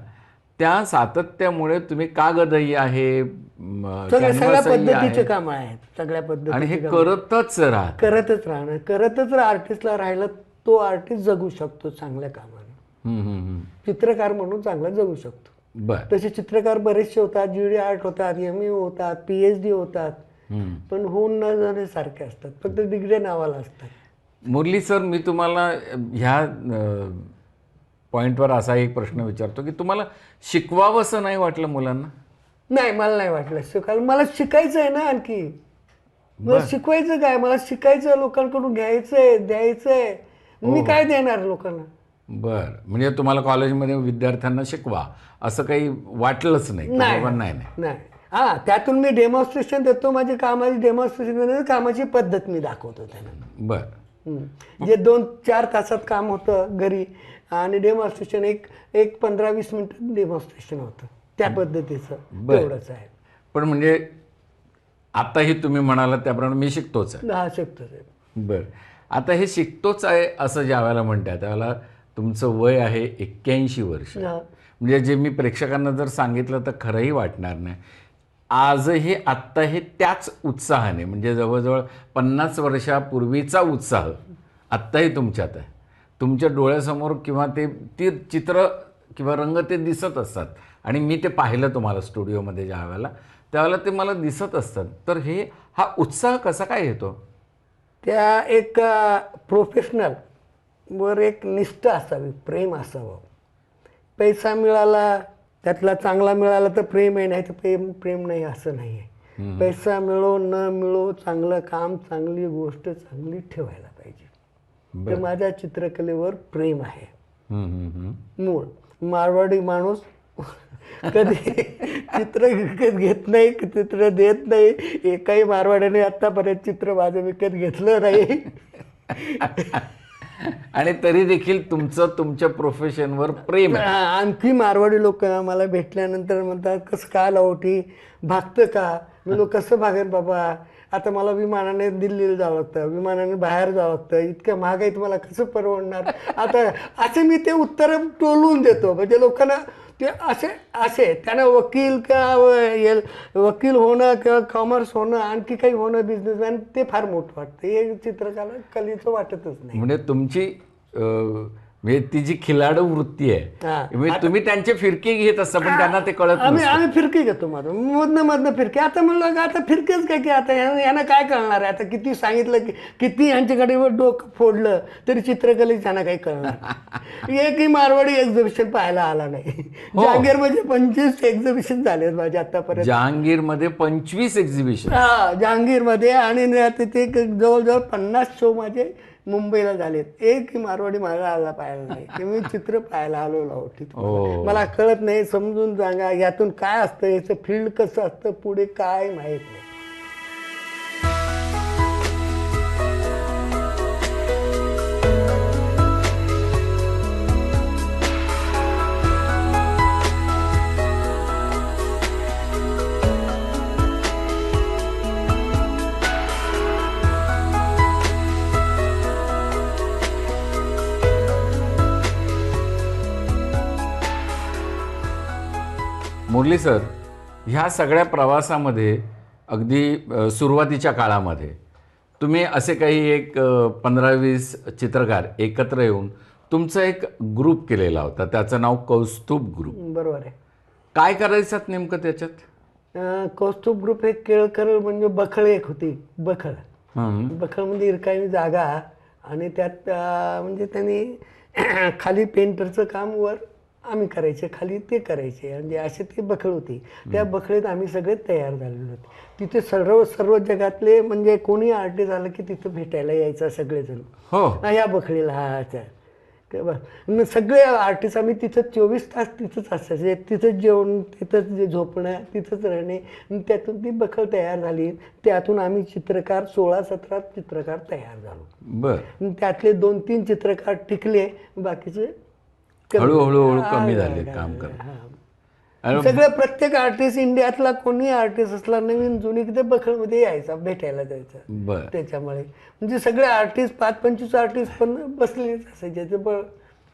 त्या सातत्यामुळे तुम्ही कागदही आहे, सगळ्या पद्धतीचे काम आहेत, सगळ्या पद्धती आणि हे करतच राहा. करतच राहणं. करतच आर्टिस्टला राहिलं, तो आर्टिस्ट जगू शकतो चांगल्या कामाने. चित्रकार म्हणून चांगला जगू शकतो. बर. तसे चित्रकार बरेचसे होतात, GD आर्ट होतात, ME होतात, PhD होतात, पण होऊन न जाण्यासारखे असतात, फक्त डिग्री नावाला असतात. मुरली सर, मी तुम्हाला ह्या पॉईंटवर असा एक प्रश्न विचारतो की तुम्हाला शिकवावं असं नाही वाटलं मुलांना? नाही, मला नाही वाटलं शिकायला. मला शिकायचं आहे ना आणखी. मला शिकवायचं काय? मला शिकायचं, लोकांकडून घ्यायचंय, द्यायचंय. मी काय देणार लोकांना? बर. म्हणजे तुम्हाला कॉलेजमध्ये विद्यार्थ्यांना शिकवा असं काही वाटलंच नाही? नाही. हा, त्यातून मी डेमॉन्स्ट्रेशन देतो, माझी कामाची डेमॉन्स्ट्रेशन, कामाची पद्धत मी दाखवतो त्यांना. बर. जे 2-4 तासात काम होतं घरी, आणि डेमॉन्स्ट्रेशन एक 15-20 मिनिटात डेमॉन्स्ट्रेशन होतं, त्या पद्धतीचं. एवढंच आहे. पण म्हणजे आताही तुम्ही म्हणाला त्याप्रमाणे मी शिकतोच आहे. हा, शिकतोच आहे. बर. आता हे शिकतोच आहे असं ज्या वेळेला म्हणतात त्यावेळेला तुमचं वय आहे 81 वर्ष. म्हणजे जे मी प्रेक्षकांना जर सांगितलं तर खरंही वाटणार नाही. आजही आत्ता हे त्याच उत्साहाने, म्हणजे जवळजवळ 50 वर्षापूर्वीचा उत्साह आत्ताही तुमच्यात आहे. तुमच्या डोळ्यासमोर किंवा ती चित्र किंवा रंग ते दिसत असतात, आणि मी ते पाहिलं तुम्हाला स्टुडिओमध्ये ज्या वेळेला, त्यावेळेला ते मला दिसत असतात. तर हा उत्साह कसा काय येतो? त्या एक प्रोफेशनल वर एक निष्ठा असावी, प्रेम असावं. पैसा मिळाला, त्यातला चांगला मिळाला तर प्रेम आहे, नाही तर प्रेम नाही असं नाही आहे. पैसा मिळो न मिळो, चांगलं काम, चांगली गोष्ट चांगली ठेवायला पाहिजे. तर माझ्या चित्रकलेवर प्रेम आहे. मूळ मारवाडी माणूस कधी चित्र विकत घेत नाही, चित्र देत नाही. एकाही मारवाड्याने आतापर्यंत चित्र माझं विकत घेतलं नाही. आणि तरी देखील तुमच्या प्रोफेशनवर प्रेम आहे. आणखी मारवाडी लोक मला भेटल्यानंतर म्हणतात, कसं का लावटी भागतं का? मी लोक कसं भागेन बाबा, आता मला विमानाने दिल्लीला जावं लागतं, विमानाने बाहेर जावं लागतं, इतक्या महागाईत मला कसं परवडणार? आता असे मी ते उत्तर टोलून देतो. म्हणजे लोकांना ते असे त्यांना वकील होणं किंवा कॉमर्स होणं, आणखी काही होणं, बिझनेसमॅन, ते फार मोठं वाटतं. हे चित्रकलेचं वाटतच नाही. म्हणजे तुमची म्हणजे ती जी खिलाडू वृत्ती आहे, म्हणजे तुम्ही त्यांचे फिरके घेत असता, पण त्यांना ते कळत नाही. आम्ही फिरकी घेतो माझं, मधनं फिरके. आता म्हणलं का आता फिरकेच काय की आता यांना काय कळणार आहे? आता किती सांगितलं, किती यांच्याकडे डोकं फोडलं तरी चित्रकलेच यांना काही कळणार. एकही मारवाडी एक्झिबिशन पाहायला आला नाही. जहांगीरमध्ये 25 एक्झिबिशन झाले माझे आतापर्यंत. जहांगीरमध्ये 25 एक्झिबिशन? हा, जहांगीरमध्ये. आणि तिथे जवळजवळ 50 शो माझे मुंबईला झालेत, एक मारवाडी मला आला पाहायला नाही की मी चित्र पाहायला आलो लाहोटीत. ओ. मला कळत नाही, समजून सांगा यातून काय असतं, याचं फील्ड कसं असतं, पुढे काय माहीत नाही. मुरली सर, ह्या सगळ्या प्रवासामध्ये अगदी सुरुवातीच्या काळामध्ये तुम्ही असे काही एक 15-20 चित्रकार एकत्र येऊन तुमचा एक ग्रुप केलेला होता, त्याचं नाव कौस्तुभ ग्रुप. बरोबर आहे. काय करायचं नेमकं त्याच्यात? कौस्तुभ ग्रुप एक केळकर म्हणजे बखळ एक होती, बखळ. बखळमध्ये इरकाणी जागा आणि त्यात म्हणजे त्यांनी खाली पेंटरचं काम, वर आम्ही करायचे, खाली ते करायचे, म्हणजे असे ती बखळ होती. त्या बखळीत आम्ही सगळे तयार झालेलो होते. तिथे सर्व जगातले म्हणजे कोणी आर्टिस्ट आलं की तिथं भेटायला यायचा सगळेजण. हो. या बखळीला सगळे आर्टिस्ट आम्ही तिथं 24 तास तिथंच असायचे. तिथंच जेवण, तिथंच जे झोपणं, तिथंच राहणे. त्यातून ती बखळ तयार झाली. त्यातून आम्ही चित्रकार 16-17 चित्रकार तयार झालो. बर. त्यातले 2-3 चित्रकार टिकले, बाकीचे हळूहळू कमी झाले काम करत. सगळे प्रत्येक आर्टिस्ट इंडियातला कोणी आर्टिस्ट असला नवीन जुनी ते बखळमध्ये यायचा, भेटायला जायचा. बर. त्याच्यामुळे म्हणजे सगळे आर्टिस्ट 5-25 आर्टिस्ट पण बसलेलेच असायचे.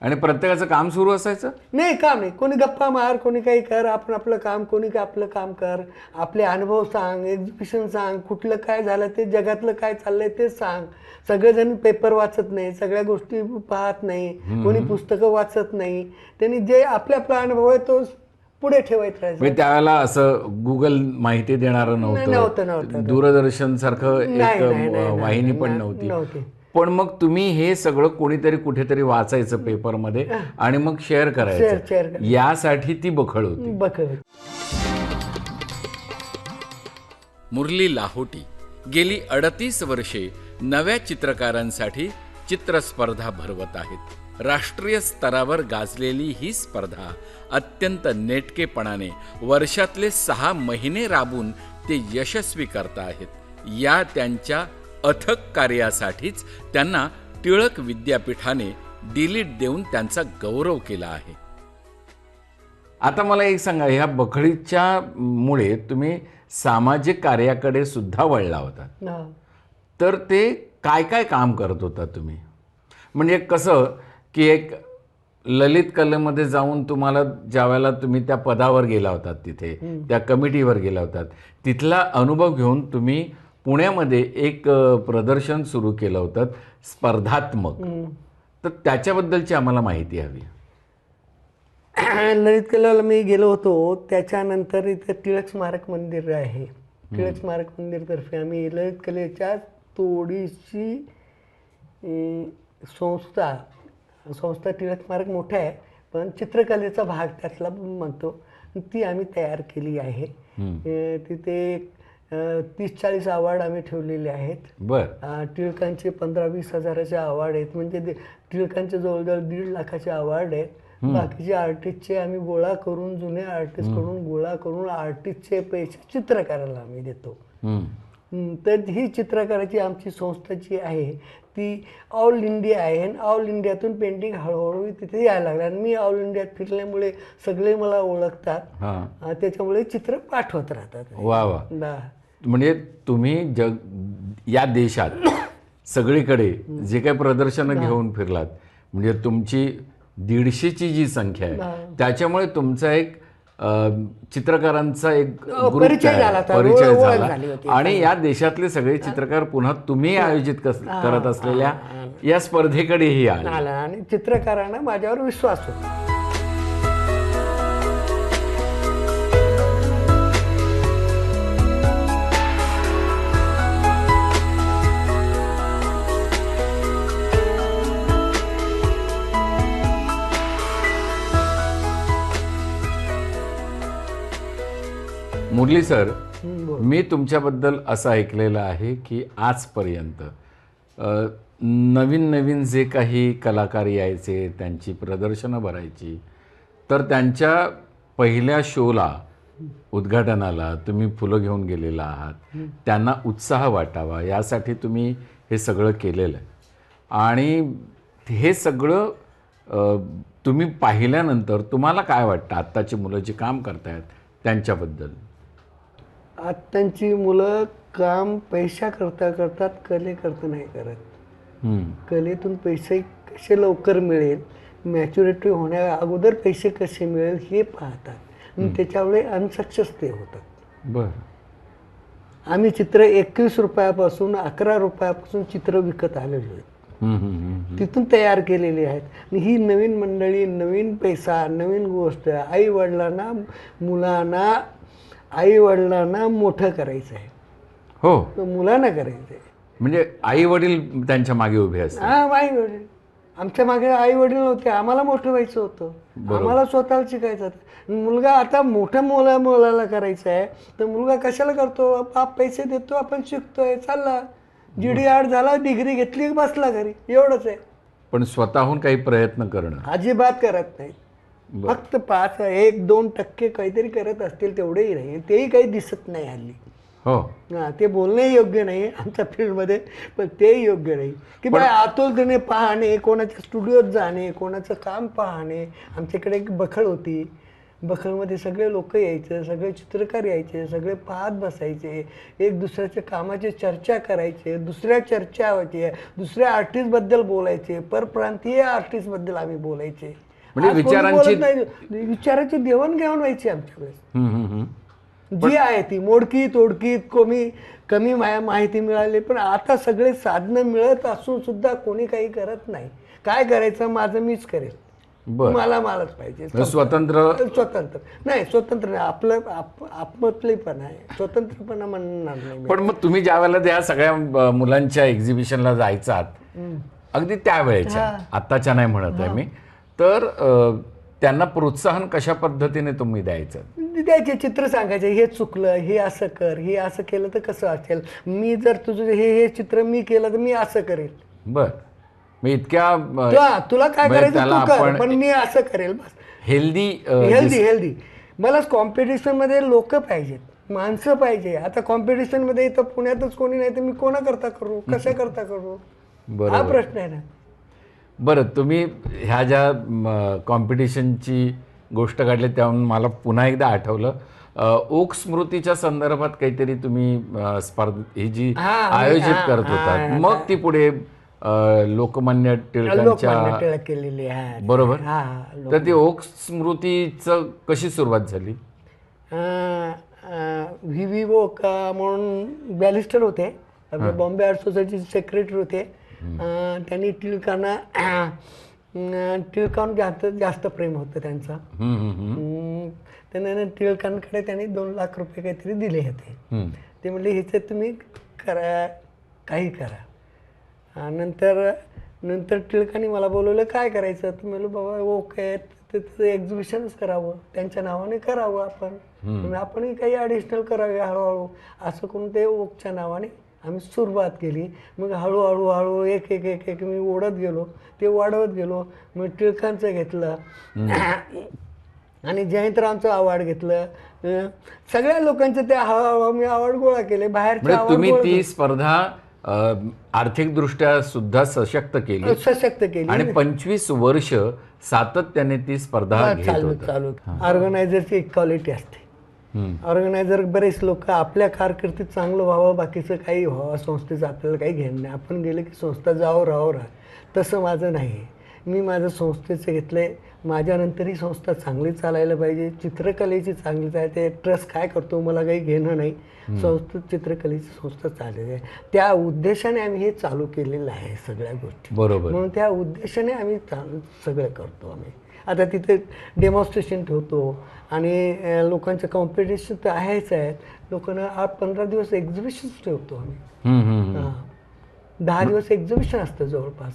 आणि प्रत्येकाचं काम सुरू असायचं? नाही, काम नाही. कोणी गप्पा मार, कोणी काही कर, आपण आपलं काम, कोणी काय आपलं काम कर, आपले अनुभव सांग, एक्झिबिशन सांग, कुठलं काय झालं ते, जगातलं काय चाललंय ते सांग. सगळेजण पेपर वाचत नाही, सगळ्या गोष्टी पाहत नाही, कोणी पुस्तकं वाचत नाही. त्यांनी जे आपला अनुभव आहे तो पुढे ठेवायचं राहायचं. म्हणजे त्यावेळेला असं गुगल माहिती देणारं नव्हतं, दूरदर्शन सारखं एक वाहिनी पण नव्हती. पण मग तुम्ही हे सगळं कोणीतरी कुठेतरी वाचायचं पेपरमध्ये आणि मग शेअर करायचं, यासाठी ती बखळ होती. मुरली लाहोटी गेली 38 वर्षे नव्या चित्रकारांसाठी चित्रस्पर्धा भरवत आहेत. राष्ट्रीय स्तरावर गाजलेली ही स्पर्धा अत्यंत नेटकेपणाने वर्षातले 6 महिने राबून ते यशस्वी करत आहेत. या त्यांच्या अथक कार्यासाठीच त्यांना टिळक विद्यापीठाने डिलीट देऊन त्यांचा गौरव केला आहे. आता मला एक सांगा, ह्या बखळीच्या मुळे तुम्ही सामाजिक कार्याकडे सुद्धा वळला होता, तर ते काय काय काम करत होता तुम्ही? म्हणजे कसं की एक ललित कलेमध्ये जाऊन तुम्हाला ज्यावेळेला तुम्ही त्या पदावर गेला होतात, तिथे त्या कमिटीवर गेला होतात, तिथला अनुभव घेऊन तुम्ही पुण्यामध्ये एक प्रदर्शन सुरू केलं होतं स्पर्धात्मक, तर त्याच्याबद्दलची आम्हाला माहिती हवी. ललित कलेला मी गेलो होतो. त्याच्यानंतर इथे टिळक स्मारक मंदिर आहे. टिळक स्मारक मंदिरतर्फे आम्ही ललित कलेच्या थोडीशी संस्था टिळक स्मारक मोठं आहे, पण चित्रकलेचा भाग त्यातला म्हणतो, ती आम्ही तयार केली आहे. तिथे 30-40 अवॉर्ड आम्ही ठेवलेले आहेत. बरं. टिळकांचे 15-20 हजाराचे अवॉर्ड आहेत, म्हणजे टिळकांचे जवळजवळ 1.5 लाखाचे अवॉर्ड आहेत. बाकीचे आर्टिस्टचे आम्ही गोळा करून, जुन्या आर्टिस्टकडून गोळा करून आर्टिस्टचे पैसे चित्रकाराला आम्ही देतो. तर ही चित्रकाराची आमची संस्था जी आहे ती ऑल इंडिया आहे, आणि ऑल इंडियातून पेंटिंग हळूहळू तिथे यायला लागलं. आणि मी ऑल इंडियात फिरल्यामुळे सगळे मला ओळखतात, त्याच्यामुळे चित्र पाठवत राहतात. वा वा. म्हणजे तुम्ही या देशात सगळीकडे जे काही प्रदर्शनं घेऊन फिरलात, म्हणजे तुमची 150ची जी संख्या आहे, त्याच्यामुळे तुमचा एक चित्रकारांचा एक ग्रुप परिचय झाला. आणि या देशातले सगळे चित्रकार पुन्हा तुम्ही आयोजित करत असलेल्या या स्पर्धेकडेही आले, आणि चित्रकारांना माझ्यावर विश्वास होता. मुरली सर, मी तुमच्याबद्दल असं ऐकलेलं आहे की आजपर्यंत नवीन नवीन जे काही कलाकार यायचे, त्यांची प्रदर्शनं भरायची, तर त्यांच्या पहिल्या शोला, उद्घाटनाला तुम्ही फुलं घेऊन गेलेला आहात. त्यांना उत्साह वाटावा यासाठी तुम्ही हे सगळं केलेलं आहे. आणि हे सगळं तुम्ही पाहिल्यानंतर तुम्हाला काय वाटतं आत्ताची मुलं जी काम करतायत त्यांच्याबद्दल? आत्ताची मुलं काम पैसा करता करतात, कलेकरता नाही करत. कलेतून पैसे कसे लवकर मिळेल, मॅच्युरिटी होण्या अगोदर पैसे कसे मिळेल हे पाहतात आणि त्याच्यामुळे अनसक्सेस ते होतात. बरं. आम्ही चित्र 21 रुपयापासून 11 रुपयापासून चित्र विकत आलेलो आहेत. तिथून तयार केलेली आहेत. आणि ही नवीन मंडळी, नवीन पैसा, नवीन गोष्ट, आई-वडिलांना, मुलांना, आई-वडिलांना मोठं करायचं आहे. हो, तर मुलांना करायचं आहे. म्हणजे आई वडील त्यांच्या मागे उभे असतात. हा, आई वडील. आमच्या मागे आई वडील होते, आम्हाला मोठं व्हायचं होतं, आम्हाला स्वतःला शिकायचं होतं. मुलगा आता मोठ्या मुलाला करायचं आहे तर मुलगा कशाला करतो? बाप पैसे देतो, आपण शिकतोय, चालला GD आर्ट झाला, डिग्री घेतली, बसला घरी, एवढंच आहे. पण स्वतःहून काही प्रयत्न करणं अजिबात करत नाहीत. फक्त 1-2% काहीतरी करत असतील, तेवढेही नाही. तेही काही दिसत नाही हल्ली. हो. हां, ते बोलणंही योग्य नाही आमच्या फील्डमध्ये, पण तेही योग्य नाही की बाय आतुरतेने पाहणे, कोणाच्या स्टुडिओत जाणे, कोणाचं काम पाहणे. आमच्याकडे एक बखळ होती, बखळमध्ये सगळे लोक यायचे, सगळे चित्रकार यायचे, सगळे पाहत बसायचे, एक दुसऱ्याच्या कामाची चर्चा करायचे, दुसऱ्या चर्चा व्हायची, दुसऱ्या आर्टिस्टबद्दल बोलायचे, परप्रांतीय आर्टिस्टबद्दल आम्ही बोलायचे. म्हणजे आज कोणी विचारांची- बोलत नाही. विचाराची देवाणघेवाण व्हायची आमच्याकडे. जी आहे ती मोडकी तोडकी कमी माहिती मिळाली. पण आता सगळे साधनं मिळत असून सुद्धा कोणी काही करत नाही. काय करायचं? माझं मीच करेल, मलाच पाहिजे. स्वतंत्र नाही, स्वतंत्र नाही, आपलं आपमतलेपणा आहे, स्वतंत्रपणा म्हणणार नाही. पण मग तुम्ही ज्या वेळेला त्या सगळ्या मुलांच्या एक्झिबिशनला जायचात, अगदी त्यावेळेच्या, आत्ताच्या नाही म्हणत आहे मी, तर त्यांना प्रोत्साहन कशा पद्धतीने तुम्ही द्यायचं? द्यायचे, चित्र सांगायचे, हे चुकलं, हे असं कर, हे असं केलं तर कसं असेल, मी जर तुझं हे चित्र मी केलं तर मी असं करेल. बर. मी इतक्या तुला काय करायचं तू कर, पण मी असं करेल. बस हेल्दी मला कॉम्पिटिशनमध्ये लोक पाहिजेत, माणसं पाहिजे. आता कॉम्पिटिशनमध्ये इथं पुण्यातच कोणी नाही तर मी कोणाकरता करू, कशा करता करू, हा प्रश्न आहे ना. बरं, तुम्ही ह्या ज्या कॉम्पिटिशनची गोष्ट काढली त्याहून मला पुन्हा एकदा आठवलं, ओक स्मृतीच्या संदर्भात काहीतरी तुम्ही स्पर्धा ही जी आयोजित करत होता, मग ती पुढे लोकमान्य टिळकांच्या केलेली आहे, बरोबर. तर ती ओक स्मृतीचं कशी सुरुवात झाली? व्ही ओक म्हणून बॅरिस्टर होते, बॉम्बे आर्ट सोसायटीचे सेक्रेटरी होते. त्यांनी टिळकांवर जास्त प्रेम होतं त्यांचं. त्यांना टिळकांकडे त्यांनी 2 लाख रुपये काहीतरी दिले होते. ते म्हणले ह्याच्यात तुम्ही करा, काही करा. नंतर टिळकांनी मला बोलवलं, काय करायचं? तर म्हणलं बाबा ओके, त्याचं एक्झिबिशनच करावं, त्यांच्या नावाने करावं आपणही काही ॲडिशनल करावे हळूहळू. असं करून ते ओकच्या नावाने आम्ही सुरुवात केली. मग हळूहळू एक एक एक एक मी ओढत गेलो, ते वाढवत गेलो. मग टिळकांचं घेतलं आणि जयंतरावचं अवॉर्ड घेतलं. सगळ्या लोकांचं ते हळूहळू मी अवॉर्ड गोळा केले. बाहेरचे तुम्ही ती स्पर्धा आर्थिकदृष्ट्या सुद्धा सशक्त केली आणि 25 वर्ष सातत्याने ती स्पर्धा चालू. ऑर्गनायझरची एक क्वालिटी असते. ऑर्गनायझर बरेच लोक आपल्या कारकिर्दीत चांगलं व्हावं, बाकीचं काही व्हावं, संस्थेचं आपल्याला काही घेणं नाही. आपण गेले की संस्था राहा. तसं माझं नाही. मी माझं संस्थेचं घेतलं आहे. माझ्यानंतर ही संस्था चांगली चालायला पाहिजे, चित्रकलेची चांगली चालते. ट्रस्ट काय करतो मला काही घेणं नाही, चित्रकलेची संस्था चाललेली आहे. त्या उद्देशाने आम्ही हे चालू केलेलं आहे सगळ्या गोष्टी, बरोबर. म्हणून त्या उद्देशाने आम्ही सगळं करतो. आम्ही आता तिथे डेमॉन्स्ट्रेशन ठेवतो आणि लोकांचं कॉम्पिटिशन तर आहेच आहेत. लोकांना 8-15 दिवस एक्झिबिशन ठेवतो आम्ही. 10 दिवस एक्झिबिशन असतं जवळपास.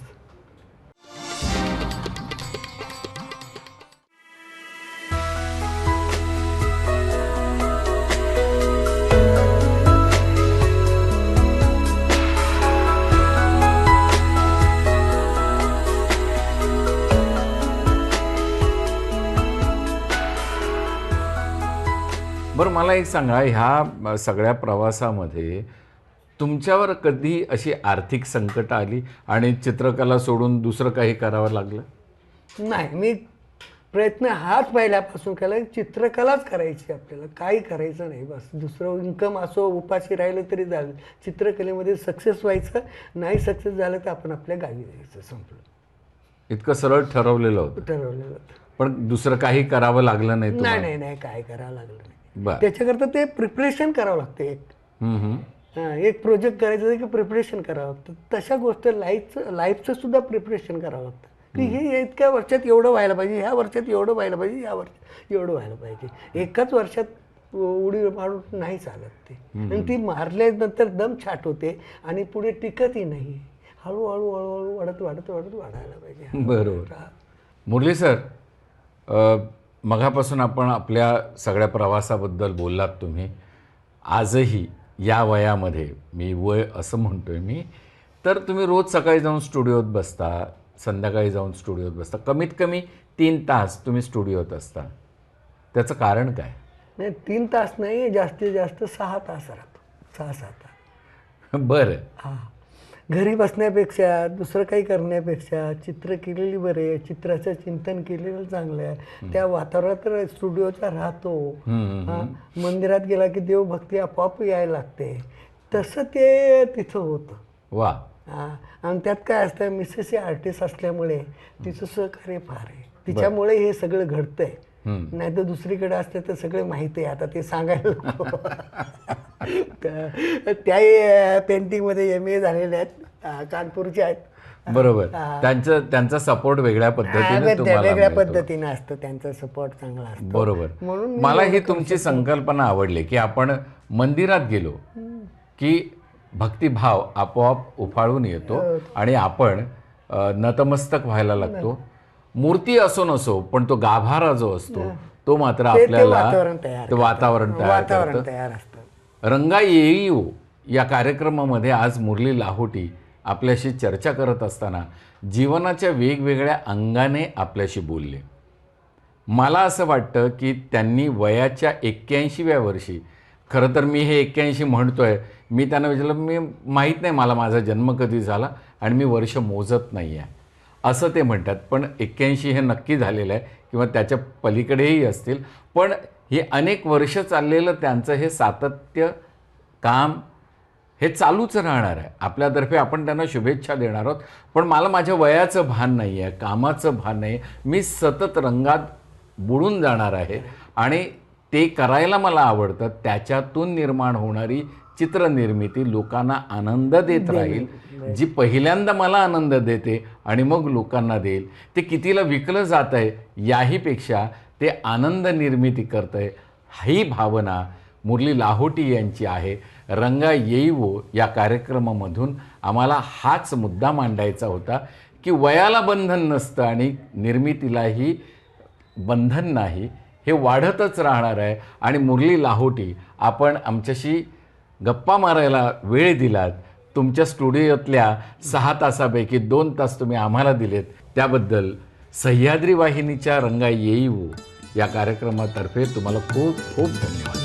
बरं मला एक सांगा, ह्या सगळ्या प्रवासामध्ये तुमच्यावर कधी अशी आर्थिक संकट आली आणि चित्रकला सोडून दुसरं काही करावं लागलं? नाही, मी प्रयत्न हाच पहिल्यापासून केला की चित्रकलाच करायची, आपल्याला काही करायचं नाही, बस दुसरं इन्कम असो, उपाशी राहिलं तरी झालं, चित्रकलेमध्ये सक्सेस व्हायचं, नाही सक्सेस झालं तर आपण आपल्या गावी जायचं, संपलं. इतकं सरळ ठरवलेलं होतं, ठरवलेलं होतं. पण दुसरं काही करावं लागलं नाही नाही तुम्हाला? नाही नाही, काय करावं लागलं नाही. बरं. त्याच्याकरता ते प्रिपरेशन करावं लागतं एक. एक प्रोजेक्ट करायचं आहे की प्रिपरेशन करावं लागतं. तशा गोष्टी लाईफचं सुद्धा प्रिपरेशन करावं लागतं की हे इतक्या वर्षात एवढं व्हायला पाहिजे, ह्या वर्षात एवढं व्हायला पाहिजे, ह्या वर्षात एवढं व्हायला पाहिजे. एकाच वर्षात उडी मारून नाही चालत ते, आणि ती मारल्यानंतर दम छाट होते आणि पुढे टिकतही नाही. हळूहळू हळूहळू वाढायला पाहिजे. बरोबर. मुरली सर, मघापासून आपण आपल्या सगळ्या प्रवासाबद्दल बोललात तुम्ही. आजही या वयामध्ये, मी वय असं म्हणतोय मी, तर तुम्ही रोज सकाळी जाऊन स्टुडिओत बसता, संध्याकाळी जाऊन स्टुडिओत बसता, कमीत कमी 3 तास तुम्ही स्टुडिओत असता. त्याचं कारण काय? नाही, 3 तास नाही, जास्तीत जास्त 6 तास राहतो, 6-7 तास. बरं. हां, घरी बसण्यापेक्षा, दुसरं काही करण्यापेक्षा चित्र केलेली बरे आहे, चित्राचं चिंतन केलेलं चांगलं आहे. त्या वातावरणात स्टुडिओचा राहतो. हां, मंदिरात गेला की देवभक्ती आपोआप यायला लागते, तसं ते तिथं होतं. वा. हां, आणि त्यात काय असतं, मिसेस ही आर्टिस्ट असल्यामुळे तिचं सहकार्य फार आहे, तिच्यामुळे हे सगळं घडतंय. नाही तर दुसरीकडे असते तर सगळे माहिती आहे, आता ते सांगायला नको. त्याही पेंटिंगमध्ये MA झालेले आहेत, कानपूरचे आहेत. बरोबर. त्यांचा सपोर्ट वेगळ्या पद्धतीने तुम्हाला वेगळ्या मिळतो. पद्धतीने असतं, त्यांचा सपोर्ट चांगला असतो. बरोबर. म्हणून मला ही तुमची संकल्पना आवडली की आपण मंदिरात गेलो की भक्तिभाव आपोआप उफाळून येतो आणि आपण नतमस्तक व्हायला लागतो. मूर्ती असो नसो, पण तो गाभारा जो असतो तो मात्र आपल्याला वातावरण तयार असतं. रंगा येईवो या कार्यक्रमामध्ये आज मुरली लाहोटी आपल्याशी चर्चा करत असताना जीवनाच्या वेगवेगळ्या अंगाने आपल्याशी बोलले. मला असं वाटतं की त्यांनी वयाच्या 81व्या वर्षी, खरं तर मी हे 81 म्हणतोय, मी त्यांना विचारलं, मी माहीत नाही मला माझा जन्म कधी झाला आणि मी वर्ष मोजत नाही आहे असं ते म्हणतात, पण 81 हे नक्की झालेलं आहे किंवा त्याच्या पलीकडेही असतील. पण हे अनेक वर्ष चाललेलं त्यांचं हे सातत्य काम हे चालूच राहणार आहे. आपल्यातर्फे आपण त्यांना शुभेच्छा देणार आहोत. पण मला माझ्या वयाचं भान नाही आहे, कामाचं भान नाही आहे, मी सतत रंगात बुडून जाणार आहे आणि ते करायला मला आवडतं. त्याच्यातून निर्माण होणारी चित्रनिर्मिती लोकांना आनंद देत राहील, जी पहिल्यांदा मला आनंद देते आणि मग लोकांना देईल. ते कितीला विकलं जात आहे याहीपेक्षा ते आनंद निर्मिती करत आहे, ही भावना मुरली लाहोटी यांची आहे. रंगा येईवो या कार्यक्रमामधून आम्हाला हाच मुद्दा मांडायचा होता की वयाला बंधन नसतं आणि निर्मितीलाही बंधन नाही, हे वाढतच राहणार आहे. आणि मुरली लाहोटी, आपण आमच्याशी गप्पा मारायला वेळ दिलात, तुमच्या स्टुडिओतल्या 6 तासापैकी 2 तास तुम्ही आम्हाला दिलेत, त्याबद्दल सह्याद्री वाहिनीच्या रंगा येईवो या कार्यक्रमातर्फे तुम्हाला खूप खूप धन्यवाद.